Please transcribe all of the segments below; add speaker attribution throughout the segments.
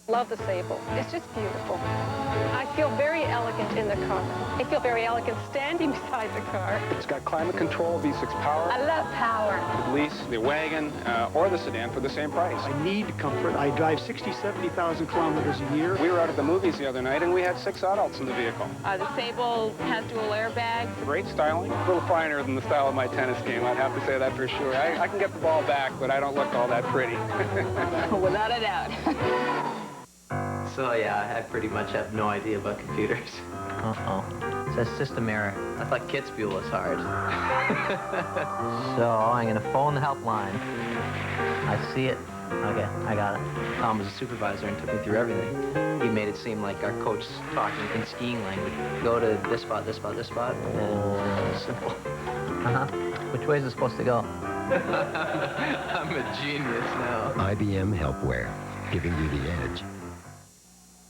Speaker 1: Love the Sable. It's just beautiful. I feel very elegant in the car. I feel very elegant standing beside the car.
Speaker 2: It's got climate control, V6 power.
Speaker 1: I love power.
Speaker 2: You could lease the wagon or the sedan for the same price.
Speaker 3: I need comfort. I drive 60, 70,000 kilometers a year.
Speaker 2: We were out at the movies the other night and we had 6 adults in the vehicle.
Speaker 1: The Sable has dual airbags.
Speaker 2: Great styling. A little finer than the style of my tennis game, I'd have to say that for sure. I can get the ball back, but I don't look all that pretty.
Speaker 1: Without a doubt.
Speaker 4: So yeah, I pretty much have no idea about computers. Uh-oh. It says system error. I thought Kitzbühel was hard. So I'm gonna phone the helpline. I see it. Okay, I got it. Tom was a supervisor and took me through everything. He made it seem like our coach talking in skiing language. Go to this spot, this spot, this spot. Simple. Uh-huh. Which way is it supposed to go? I'm a genius now.
Speaker 5: IBM Helpware, giving you the edge.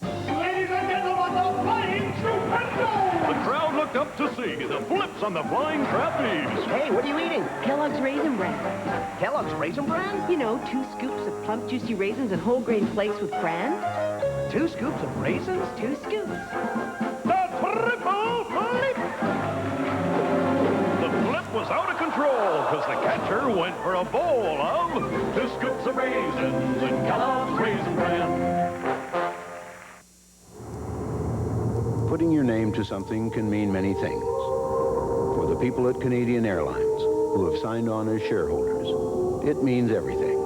Speaker 6: Ladies and gentlemen, the Flying Trapeze! The crowd looked up to see the flips on the Flying Trapeze.
Speaker 7: Hey, what are you eating?
Speaker 8: Kellogg's Raisin Bran.
Speaker 7: Kellogg's Raisin Bran?
Speaker 8: You know, 2 scoops of plump, juicy raisins and whole grain flakes with bran.
Speaker 7: 2 scoops of raisins?
Speaker 8: 2 scoops.
Speaker 6: The triple flip! The flip was out of control because the catcher went for a bowl of 2 scoops of raisins and Kellogg's Raisin Bran.
Speaker 9: Putting your name to something can mean many things. For the people at Canadian Airlines, who have signed on as shareholders, it means everything.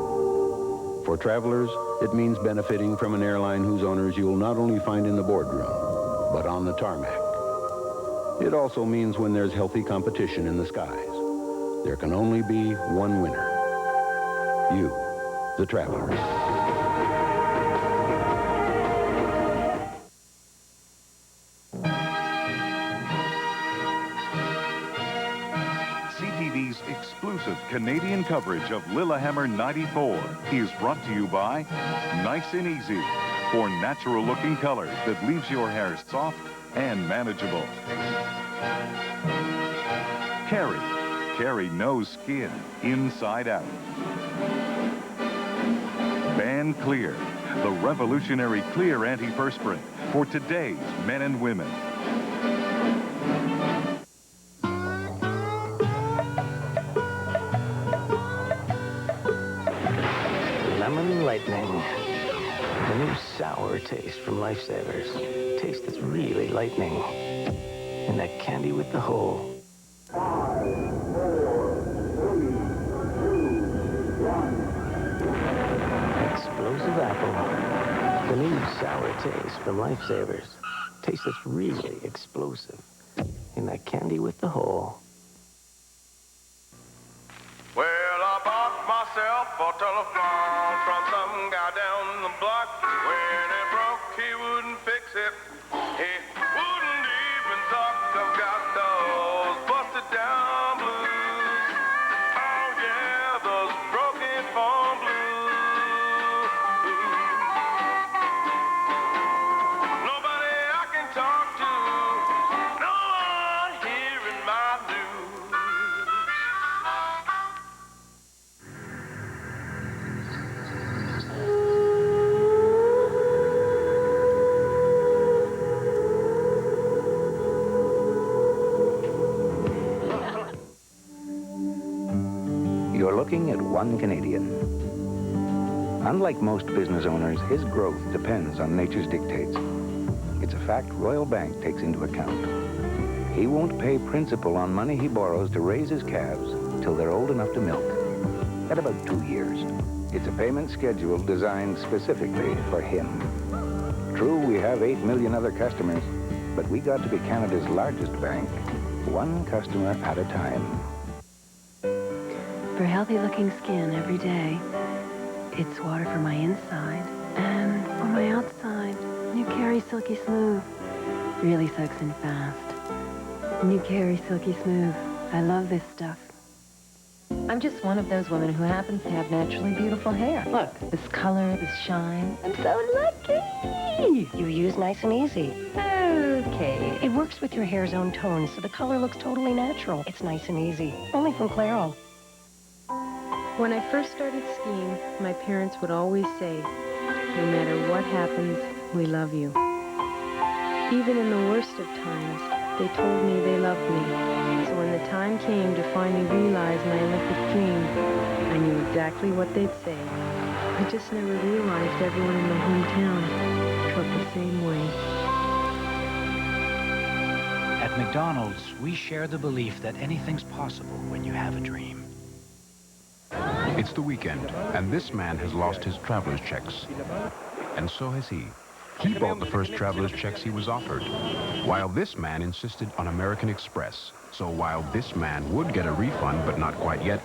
Speaker 9: For travelers, it means benefiting from an airline whose owners you will not only find in the boardroom, but on the tarmac. It also means when there's healthy competition in the skies, there can only be one winner. You, the travelers.
Speaker 10: CTV's exclusive Canadian coverage of Lillehammer 94 is brought to you by Nice and Easy, for natural-looking colors that leaves your hair soft and manageable. Carry knows skin inside out. Ban Clear, the revolutionary clear antiperspirant for today's men and women.
Speaker 4: Lemon Lightning. The new sour taste from Lifesavers. Taste that's really lightning. And that candy with the hole.
Speaker 6: 5, 4, 3, 2, 1.
Speaker 4: Explosive apple. The new sour taste from Lifesavers. Taste that's really explosive. And that candy with the hole.
Speaker 11: Well, I bought myself a telephone from some guy down the block. When it broke, he wouldn't fix it. He wouldn't even talk. I've got those busted down blues. Oh yeah, those broken phone blues. Nobody I can talk to. No one hearing my news.
Speaker 12: You're looking at one Canadian. Unlike most business owners, his growth depends on nature's dictates. It's a fact Royal Bank takes into account. He won't pay principal on money he borrows to raise his calves till they're old enough to milk. At about 2 years. It's a payment schedule designed specifically for him. True, we have 8 million other customers, but we got to be Canada's largest bank, one customer at a time.
Speaker 8: For healthy-looking skin every day, it's water for my inside and for my outside. New Carry Silky Smooth really soaks in fast. New Carry Silky Smooth. I love this stuff. I'm just one of those women who happens to have naturally beautiful hair. Look, this color, this shine. I'm so lucky.
Speaker 13: me. You use Nice and Easy. Okay. It works with your hair's own tone, so the color looks totally natural. It's Nice and Easy. Only from Clairol.
Speaker 14: When I first started skiing, my parents would always say, no matter what happens, we love you. Even in the worst of times, they told me they loved me. So when the time came to finally realize my Olympic dream, I knew exactly what they'd say. I just never realized everyone in my hometown felt the same way.
Speaker 15: At McDonald's, we share the belief that anything's possible when you have a dream.
Speaker 16: It's the weekend, and this man has lost his traveler's checks. And so has he. He bought the first traveler's checks he was offered, while this man insisted on American Express. So while this man would get a refund, but not quite yet,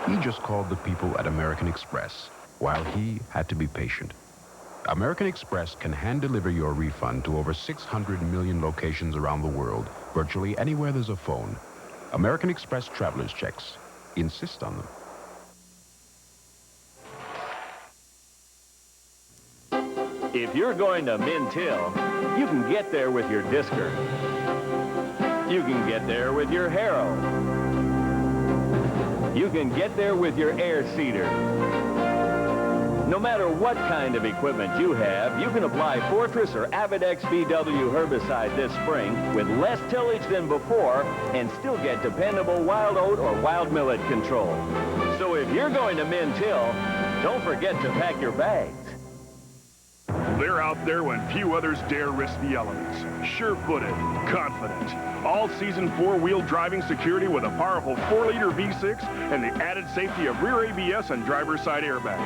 Speaker 16: he just called the people at American Express, while he had to be patient. American Express can hand-deliver your refund to over 600 million locations around the world, virtually anywhere there's a phone. American Express traveler's checks. Insist on them.
Speaker 6: If you're going to Mint Hill, you can get there with your Disker. You can get there with your Harrow. You can get there with your Air Seeder. No matter what kind of equipment you have, you can apply Fortress or Avidex BW herbicide this spring with less tillage than before and still get dependable wild oat or wild millet control. So if you're going to Mint Hill, don't forget to pack your bags. They're out there when few others dare risk the elements. Sure-footed, confident. All-season four-wheel driving security with a powerful 4-liter V6 and the added safety of rear ABS and driver's side airbag.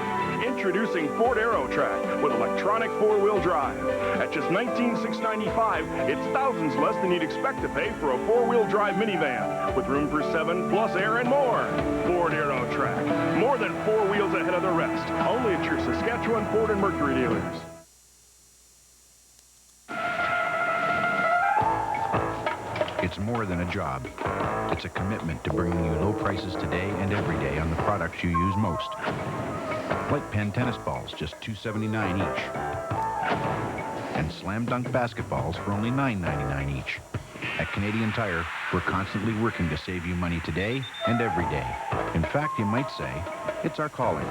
Speaker 6: Introducing Ford AeroTrack with electronic four-wheel drive. At just $19,695, it's thousands less than you'd expect to pay for a four-wheel drive minivan with room for 7 plus air and more. Ford AeroTrack. More than 4 wheels ahead of the rest. Only at your Saskatchewan Ford and Mercury dealers.
Speaker 16: It's more than a job. It's a commitment to bringing you low prices today and every day on the products you use most. Like Penn tennis balls, just $2.79 each. And Slam Dunk basketballs for only $9.99 each. At Canadian Tire, we're constantly working to save you money today and every day. In fact, you might say, it's our calling.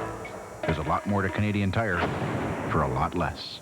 Speaker 16: There's a lot more to Canadian Tire for a lot less.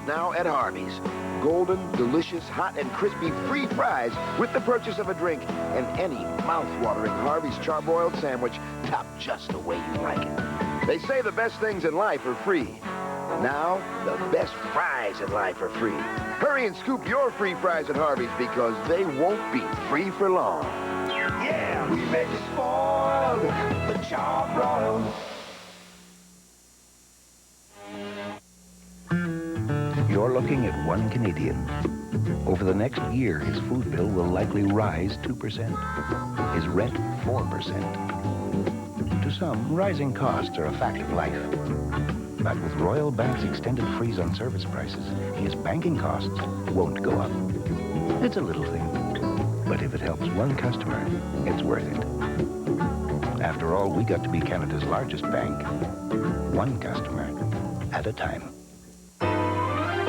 Speaker 17: Now at Harvey's. Golden, delicious, hot, and crispy free fries with the purchase of a drink and any mouth-watering Harvey's charbroiled sandwich topped just the way you like it. They say the best things in life are free. Now, the best fries in life are free. Hurry and scoop your free fries at Harvey's because they won't be free for long. Yeah, we make it spoiled, the charbroiled.
Speaker 12: You're looking at one Canadian. Over the next year, his food bill will likely rise 2%. His rent, 4%. To some, rising costs are a fact of life. But with Royal Bank's extended freeze on service prices, his banking costs won't go up. It's a little thing, but if it helps one customer, it's worth it. After all, we got to be Canada's largest bank, one customer at a time.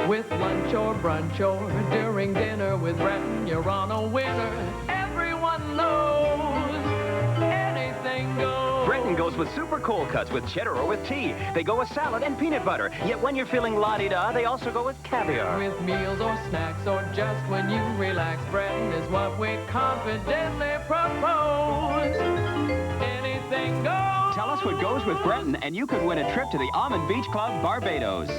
Speaker 18: With lunch or brunch or during dinner with Breton, you're on a winner. Everyone knows anything goes.
Speaker 6: Breton
Speaker 19: goes with super cold cuts with cheddar or with tea. They go with salad and peanut butter. Yet when you're feeling la-di-da, they also go with caviar.
Speaker 18: With meals or snacks or just when you relax, Breton is what we confidently propose. Anything goes.
Speaker 19: Tell us what goes with Breton, and you could win a trip to the Almond Beach Club, Barbados.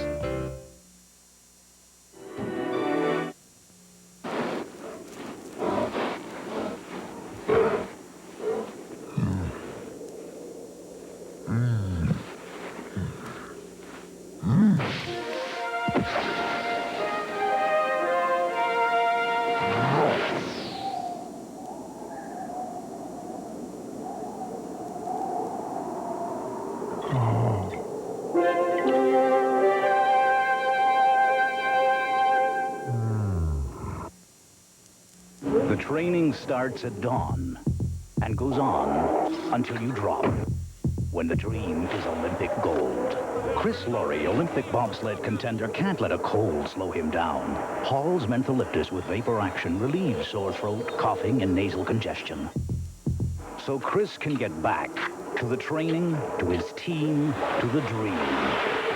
Speaker 20: The training starts at dawn and goes on until you drop, when the dream is Olympic gold. Chris Laurie, Olympic bobsled contender, can't let a cold slow him down. Hall's Mentholyptus with vapor action relieves sore throat, coughing, and nasal congestion. So Chris can get back to the training, to his team, to the dream.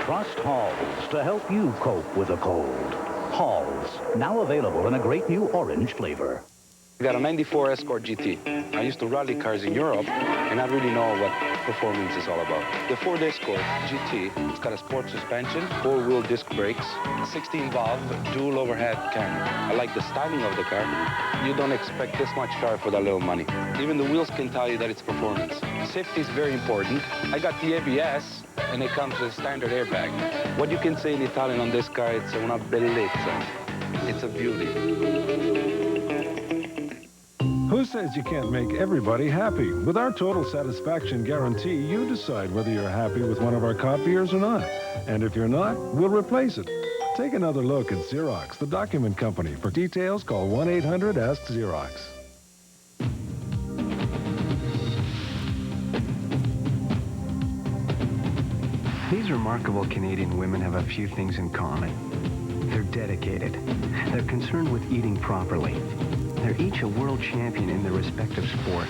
Speaker 20: Trust Halls to help you cope with a cold. Halls, now available in a great new orange flavor.
Speaker 2: I got a 94 Escort GT. I used to rally cars in Europe, and I really know what performance is all about. The Ford Escort GT, it's got a sport suspension, 4-wheel disc brakes, 16-valve, dual overhead camera. I like the styling of the car. You don't expect this much car for that little money. Even the wheels can tell you that it's performance. Safety is very important. I got the ABS, and it comes with a standard airbag. What you can say in Italian on this car, it's una bellezza. It's a beauty.
Speaker 21: Who says you can't make everybody happy? With our total satisfaction guarantee, you decide whether you're happy with one of our copiers or not. And if you're not, we'll replace it. Take another look at Xerox, the document company. For details, call 1-800-ASK-XEROX.
Speaker 22: These remarkable Canadian women have a few things in common. They're dedicated. They're concerned with eating properly. They're each a world champion in their respective sport.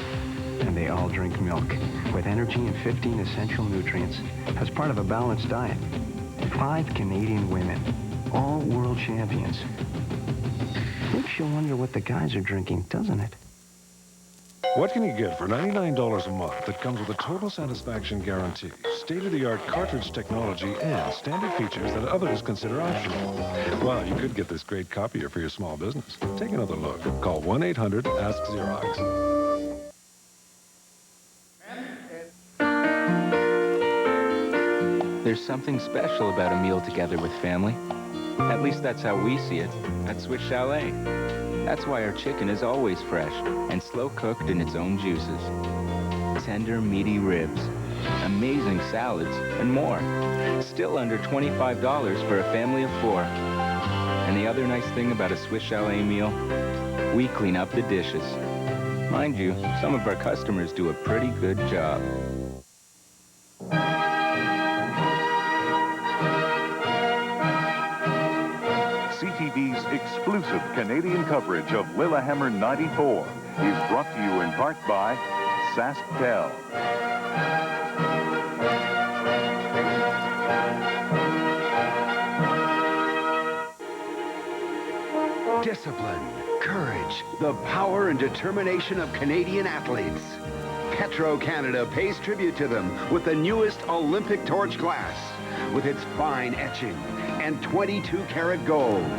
Speaker 22: And they all drink milk with energy and 15 essential nutrients as part of a balanced diet. 5 Canadian women, all world champions. Makes you wonder what the guys are drinking, doesn't it?
Speaker 21: What can you get for $99 a month that comes with a total satisfaction guarantee, state-of-the-art cartridge technology, and standard features that others consider optional? Well, you could get this great copier for your small business. Take another look. Call 1-800-ASK-XEROX.
Speaker 23: There's something special about a meal together with family. At least that's how we see it at Swiss Chalet. That's why our chicken is always fresh and slow-cooked in its own juices. Tender, meaty ribs, amazing salads, and more. Still under $25 for a family of 4. And the other nice thing about a Swiss Chalet meal, we clean up the dishes. Mind you, some of our customers do a pretty good job.
Speaker 10: CTV's exclusive Canadian coverage of Lillehammer 94 is brought to you in part by CICC-TV.
Speaker 24: Discipline, courage, the power and determination of Canadian athletes. Petro-Canada pays tribute to them with the newest Olympic torch glass, with its fine etching and 22-karat gold.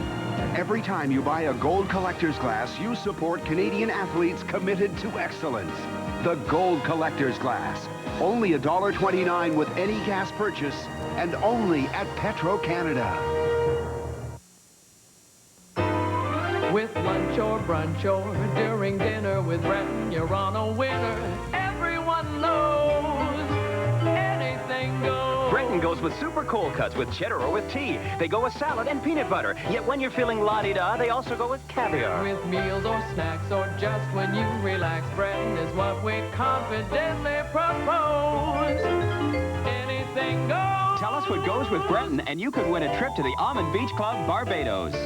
Speaker 24: Every time you buy a gold collector's glass, you support Canadian athletes committed to excellence. The Gold Collector's Glass. Only $1.29 with any gas purchase, and only at Petro-Canada.
Speaker 18: With lunch or brunch or during dinner with Breton, you're on a winner. Everyone knows anything goes.
Speaker 19: Breton goes with super cold cuts with cheddar or with tea. They go with salad and peanut butter. Yet when you're feeling la-di-da, they also go with caviar.
Speaker 18: With meals or snacks or just when you relax, Breton is what we confidently propose. Anything goes.
Speaker 19: Tell us what goes with Breton, and you could win a trip to the Almond Beach Club, Barbados.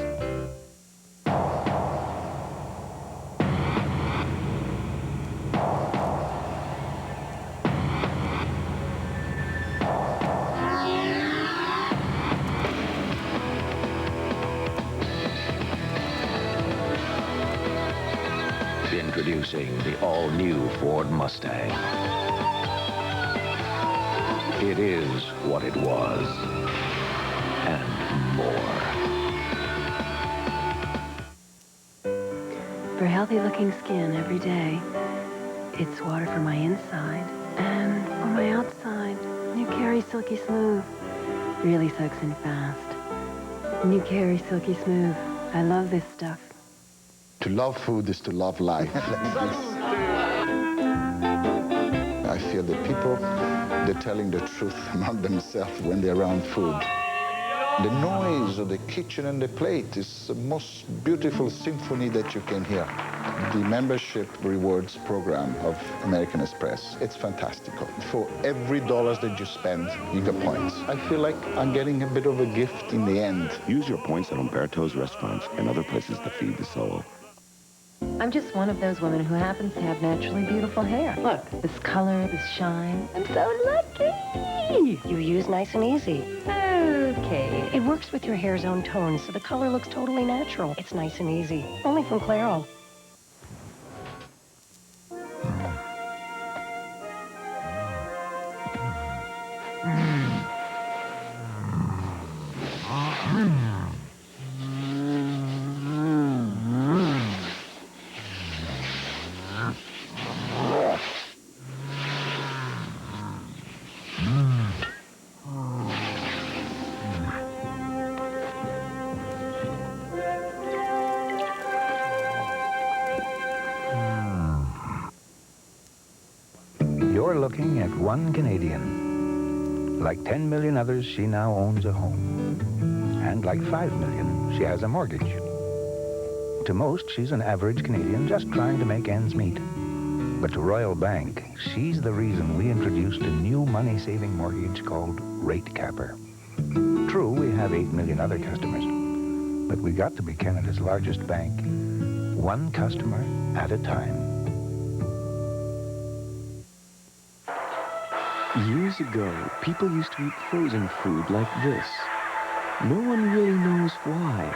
Speaker 1: Introducing the all-new Ford Mustang. It is what it was, and more.
Speaker 8: For healthy-looking skin every day, it's water for my inside and for my outside. New Carry Silky Smooth really soaks in fast. New Carry Silky Smooth. I love this stuff.
Speaker 3: To love food is to love life. I feel that people, they're telling the truth among themselves when they're around food. The noise of the kitchen and the plate is the most beautiful symphony that you can hear. The membership rewards program of American Express, it's fantastical. For every dollar that you spend, you get points. I feel like I'm getting a bit of a gift in the end.
Speaker 5: Use your points at Umberto's restaurants and other places to feed the soul.
Speaker 7: I'm just one of those women who happens to have naturally beautiful hair. Look, this color, this shine. I'm so lucky.
Speaker 13: You use Nice and Easy.
Speaker 7: Okay.
Speaker 13: It works with your hair's own tone, so the color looks totally natural. It's Nice and Easy. Only from Clairol.
Speaker 12: You're looking at one Canadian. Like 10 million others, she now owns a home. And like 5 million, she has a mortgage. To most, she's an average Canadian just trying to make ends meet. But to Royal Bank, she's the reason we introduced a new money-saving mortgage called Rate Capper. True, we have 8 million other customers, but we got to be Canada's largest bank, one customer at a time.
Speaker 25: Years ago, people used to eat frozen food like this. No one really knows why.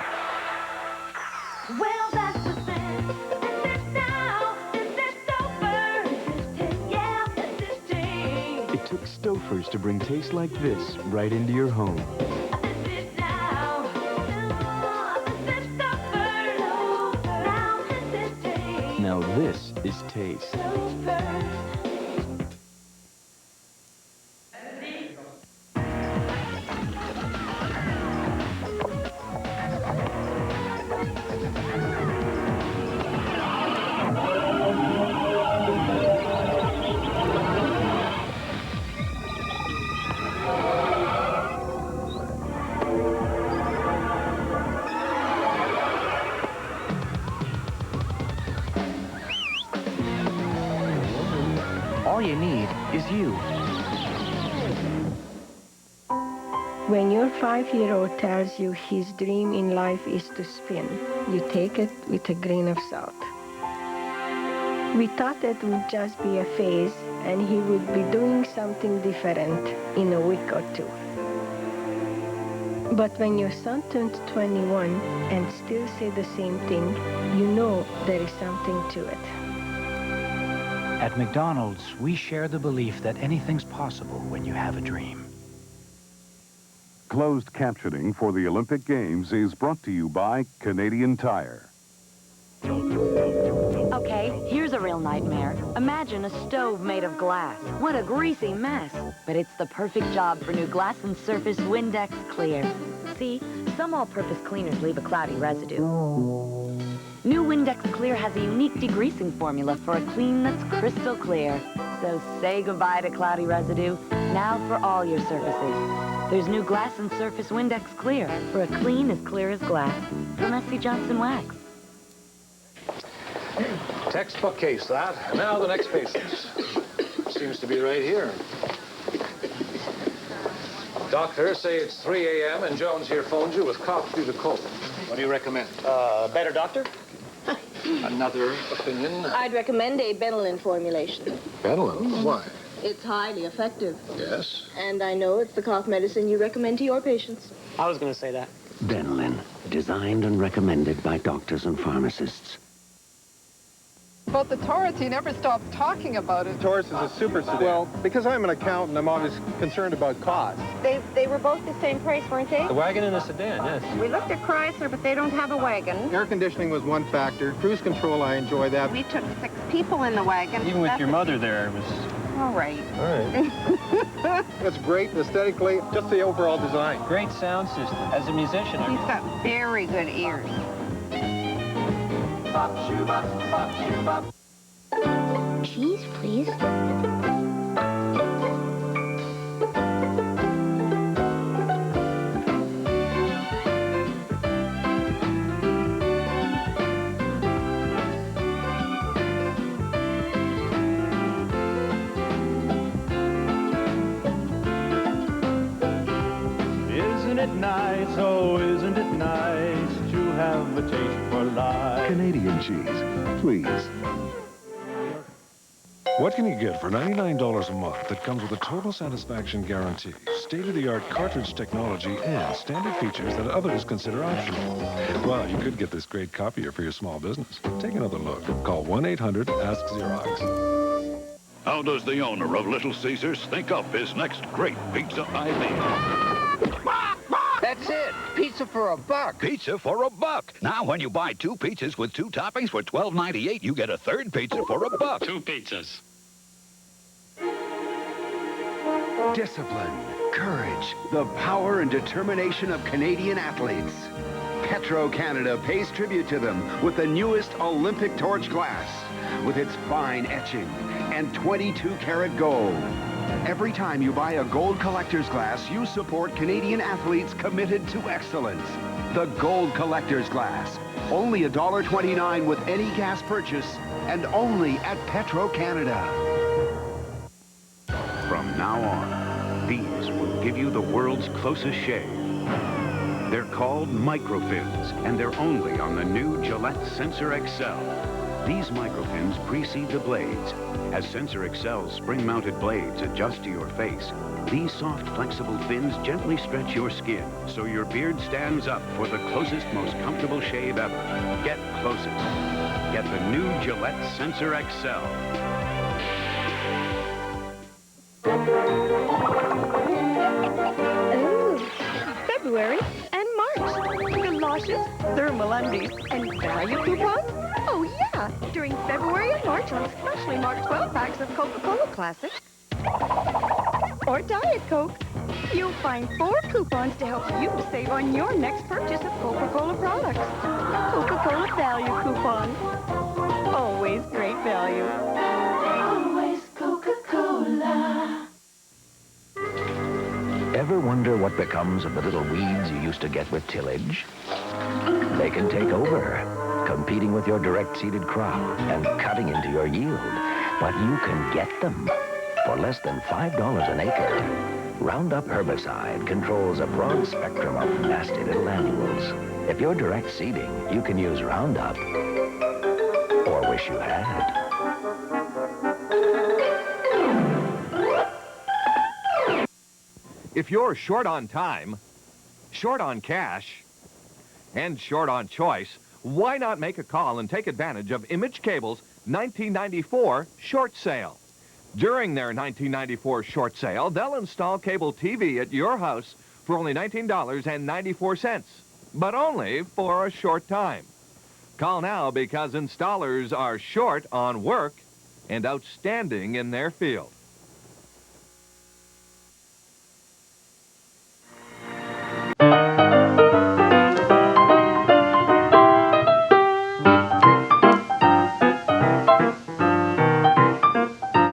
Speaker 26: Well, that's the thing. This is now. This is over. This is 10. Yeah, this is 10.
Speaker 25: It took Stouffer's to bring taste like this right into your home.
Speaker 26: This is now. This is Stouffer's. Now this is 10.
Speaker 25: Now this is taste.
Speaker 26: Stouffer's.
Speaker 4: All you need is you.
Speaker 27: When your 5-year-old tells you his dream in life is to spin, you take it with a grain of salt. We thought it would just be a phase and he would be doing something different in a week or two. But when your son turned 21 and still said the same thing, you know there is something to it.
Speaker 15: At McDonald's, we share the belief that anything's possible when you have a dream.
Speaker 10: Closed captioning for the Olympic Games is brought to you by Canadian Tire.
Speaker 28: Okay, here's a real nightmare. Imagine a stove made of glass. What a greasy mess. But it's the perfect job for new Glass and Surface Windex Clear. See, some all-purpose cleaners leave a cloudy residue. New Windex Clear has a unique degreasing formula for a clean that's crystal clear. So say goodbye to cloudy residue, now for all your surfaces. There's new Glass and Surface Windex Clear for a clean as clear as glass from S.C. Johnson Wax.
Speaker 29: Textbook case, that. And now the next patient. Seems to be right here. Doctor, say it's 3 a.m. and Jones here phoned you with cough due to cold. What do you recommend?
Speaker 30: Better doctor?
Speaker 29: Another opinion?
Speaker 31: I'd recommend a Benylin formulation.
Speaker 29: Benylin? Why?
Speaker 31: It's highly effective.
Speaker 29: Yes?
Speaker 31: And I know it's the cough medicine you recommend to your patients.
Speaker 30: I was going to say that.
Speaker 1: Benylin, designed and recommended by doctors and pharmacists.
Speaker 2: About the Taurus, he never stops talking about it.
Speaker 6: Taurus is a super sedan. Well, because I'm an accountant, I'm always concerned about cost.
Speaker 9: They were both the same price, weren't they?
Speaker 6: The wagon and the sedan, yes.
Speaker 9: We looked at Chrysler, but they don't have a wagon.
Speaker 6: Air conditioning was one factor. Cruise control, I enjoy that.
Speaker 9: We took 6 people in the wagon.
Speaker 6: Even with your mother there, it was...
Speaker 9: All right.
Speaker 6: All right. It's great aesthetically, just the overall design.
Speaker 30: Great sound system. As a musician,
Speaker 9: He's got very good ears.
Speaker 26: Cheese, please.
Speaker 11: Isn't it nice, oh, isn't it nice to have a taste for life?
Speaker 5: Canadian cheese, please.
Speaker 14: What can you get for $99 a month that comes with a total satisfaction guarantee, state-of-the-art cartridge technology, and standard features that others consider optional? Well, you could get this great copier for your small business. Take another look. Call 1-800-ASK-XEROX.
Speaker 16: How does the owner of Little Caesars think up his next great pizza idea?
Speaker 17: That's it. Pizza for a buck.
Speaker 16: Pizza for a buck. Now, when you buy 2 pizzas with 2 toppings for $12.98, you get a third pizza for a buck.
Speaker 11: 2 pizzas.
Speaker 24: Discipline, courage, the power and determination of Canadian athletes. Petro-Canada pays tribute to them with the newest Olympic torch glass, with its fine etching and 22-karat gold. Every time you buy a gold collector's glass, you support Canadian athletes committed to excellence. The Gold Collector's Glass. Only $1.29 with any gas purchase, and only at Petro-Canada.
Speaker 20: From now on, these will give you the world's closest shave. They're called microfins, and they're only on the new Gillette Sensor XL. These microfins precede the blades. As Sensor XL's spring-mounted blades adjust to your face, these soft, flexible fins gently stretch your skin, so your beard stands up for the closest, most comfortable shave ever. Get closest. Get the new Gillette Sensor XL.
Speaker 9: Ooh, February and March. Galoshes, thermal undies, and value coupons? Oh, yeah. During February and March on specially marked 12 packs of Coca-Cola Classic or Diet Coke, you'll find 4 coupons to help you save on your next purchase of Coca-Cola products. Coca-Cola value coupon. Always great value.
Speaker 26: Always Coca-Cola.
Speaker 1: Ever wonder what becomes of the little weeds you used to get with tillage? They can take over, competing with your direct-seeded crop and cutting into your yield. But you can get them for less than $5 an acre. Roundup herbicide controls a broad spectrum of nasty little annuals. If you're direct seeding, you can use Roundup, or wish you had.
Speaker 21: If you're short on time, short on cash, and short on choice, why not make a call and take advantage of Image Cable's 1994 short sale? During their 1994 short sale, they'll install cable TV at your house for only $19.94, but only for a short time. Call now because installers are short on work and outstanding in their field.